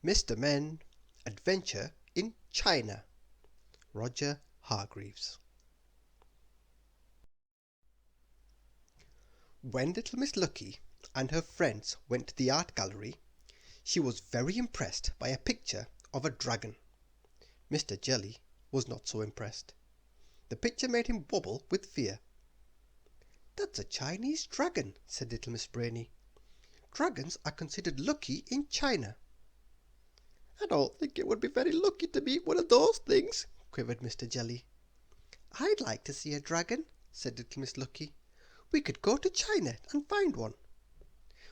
Mr. Men Adventure in China. Roger Hargreaves. When little Miss Lucky and her friends went to the art gallery, she was very impressed by a picture of a dragon. Mr. Jelly was not so impressed. The picture made him wobble with fear. "That's a Chinese dragon," said little Miss Brainy. "Dragons are considered lucky in China." "I don't think it would be very lucky to meet one of those things," quivered Mr. Jelly. "I'd like to see a dragon," said little Miss Lucky. "We could go to China and find one."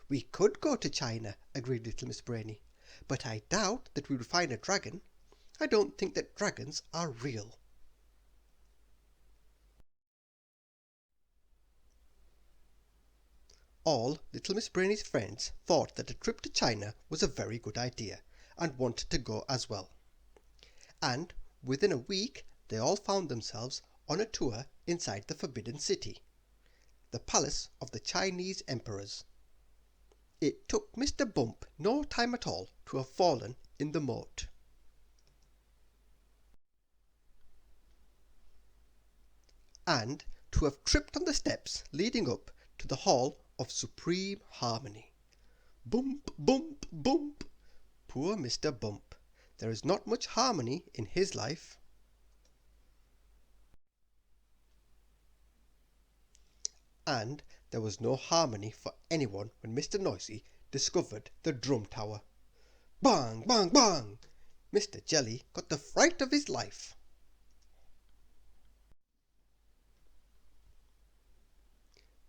"We could go to China," agreed little Miss Brainy, "but I doubt that we would find a dragon. I don't think that dragons are real." All little Miss Brainy's friends thought that a trip to China was a very good idea, and wanted to go as well. And within a week they all found themselves on a tour inside the Forbidden City, the palace of the Chinese emperors. It took Mr. Bump no time at all to have fallen in the moat. And to have tripped on the steps leading up to the Hall of Supreme Harmony. Bump, bump, bump! Poor Mr. Bump! There is not much harmony in his life. And there was no harmony for anyone when Mr. Noisy discovered the drum tower. Bang, bang, bang! Mr. Jelly got the fright of his life.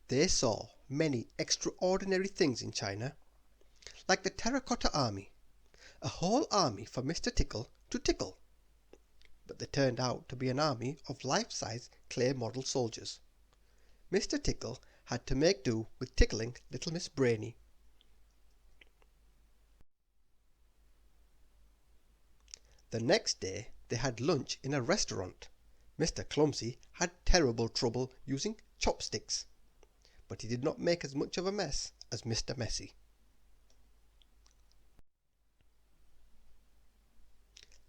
They saw many extraordinary things in China, like the Terracotta Army, a whole army for Mr. Tickle to tickle. But they turned out to be an army of life-size clay model soldiers. Mr. Tickle had to make do with tickling little Miss Brainy. The next day they had lunch in a restaurant. Mr. Clumsy had terrible trouble using chopsticks, but he did not make as much of a mess as Mr. Messy.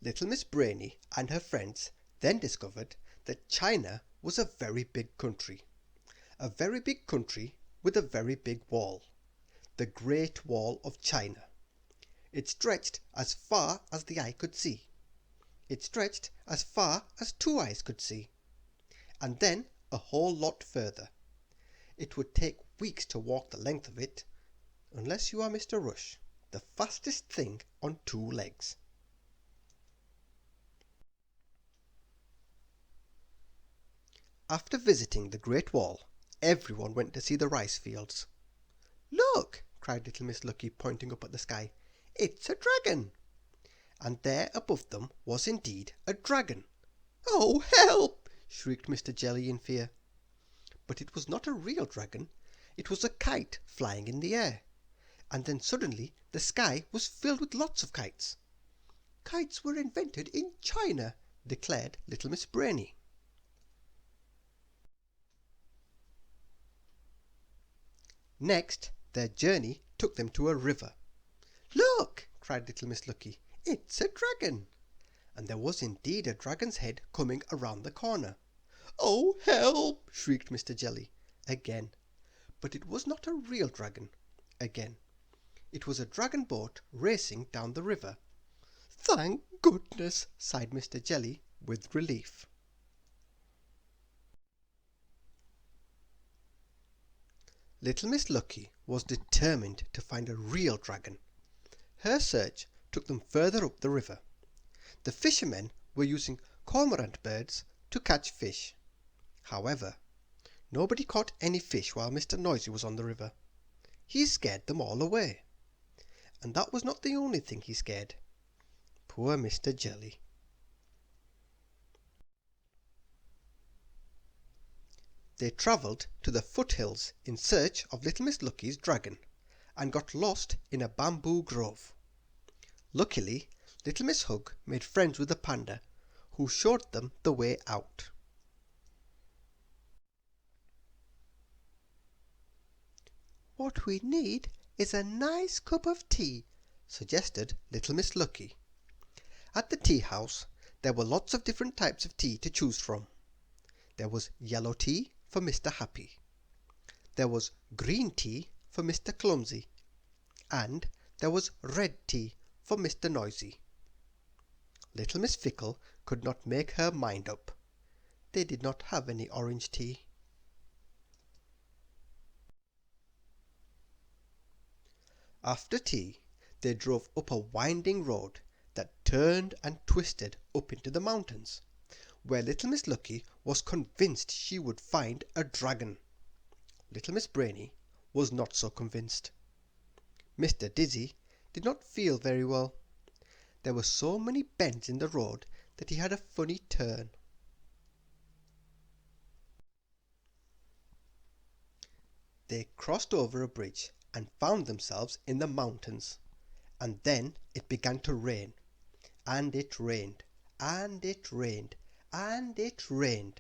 Little Miss Brainy and her friends then discovered that China was a very big country. A very big country with a very big wall. The Great Wall of China. It stretched as far as the eye could see. It stretched as far as two eyes could see. And then a whole lot further. It would take weeks to walk the length of it, unless you are Mr. Rush, the fastest thing on two legs. After visiting the Great Wall, everyone went to see the rice fields. "Look!" cried little Miss Lucky, pointing up at the sky. "It's a dragon!" And there above them was indeed a dragon. "Oh, help!" shrieked Mr. Jelly in fear. But it was not a real dragon. It was a kite flying in the air. And then suddenly the sky was filled with lots of kites. "Kites were invented in China," declared little Miss Brainy. Next their journey took them to a river. "Look!" cried little Miss Lucky. "It's a dragon!" And there was indeed a dragon's head coming around the corner. "Oh, help!" shrieked Mr. Jelly again. But it was not a real dragon again. It was a dragon boat racing down the river. "Thank goodness!" sighed Mr. Jelly with relief. Little Miss Lucky was determined to find a real dragon. Her search took them further up the river. The fishermen were using cormorant birds to catch fish. However, nobody caught any fish while Mr. Noisy was on the river. He scared them all away. And that was not the only thing he scared. Poor Mr. Jelly. They travelled to the foothills in search of little Miss Lucky's dragon, and got lost in a bamboo grove. Luckily, little Miss Hug made friends with the panda, who showed them the way out. "What we need is a nice cup of tea," suggested Little Miss Lucky. At the tea house there were lots of different types of tea to choose from. There was yellow tea for Mr. Happy. There was green tea for Mr. Clumsy. And there was red tea for Mr. Noisy. Little Miss Fickle could not make her mind up. They did not have any orange tea. After tea, they drove up a winding road that turned and twisted up into the mountains, where Little Miss Lucky was convinced she would find a dragon. Little Miss Brainy was not so convinced. Mr. Dizzy did not feel very well. There were so many bends in the road that he had a funny turn. They crossed over a bridge and found themselves in the mountains. And then it began to rain. And it rained. And it rained. And it rained.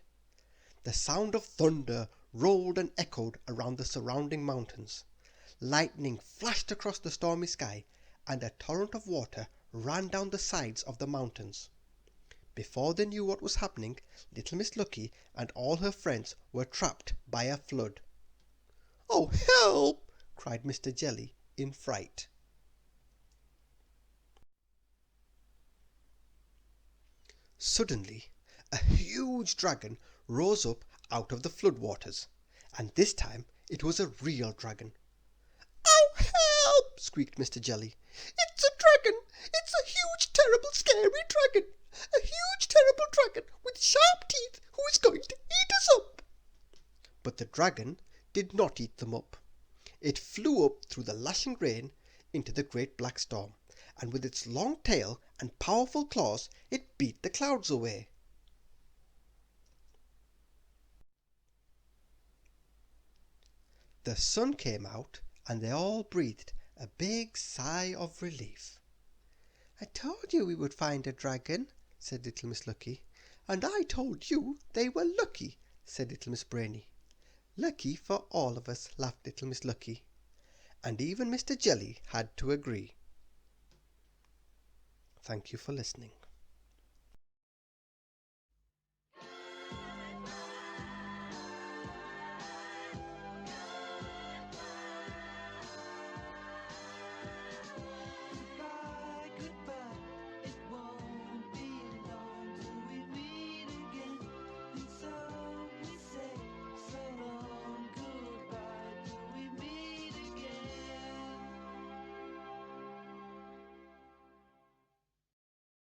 The sound of thunder rolled and echoed around the surrounding mountains. Lightning flashed across the stormy sky, and a torrent of water ran down the sides of the mountains. Before they knew what was happening, Little Miss Lucky and all her friends were trapped by a flood. "Oh, help!" cried Mr. Jelly in fright. Suddenly, a huge dragon rose up out of the flood waters, and this time it was a real dragon. "Oh, help!" squeaked Mr. Jelly. "It's a dragon! It's a huge, terrible, scary dragon! A huge, terrible dragon with sharp teeth who is going to eat us up!" But the dragon did not eat them up. It flew up through the lashing rain into the great black storm, and with its long tail and powerful claws it beat the clouds away. The sun came out, and they all breathed a big sigh of relief. "I told you we would find a dragon," said Little Miss Lucky. "And I told you they were lucky," said Little Miss Brainy. "Lucky for all of us," laughed Little Miss Lucky. And even Mr. Jelly had to agree. Thank you for listening.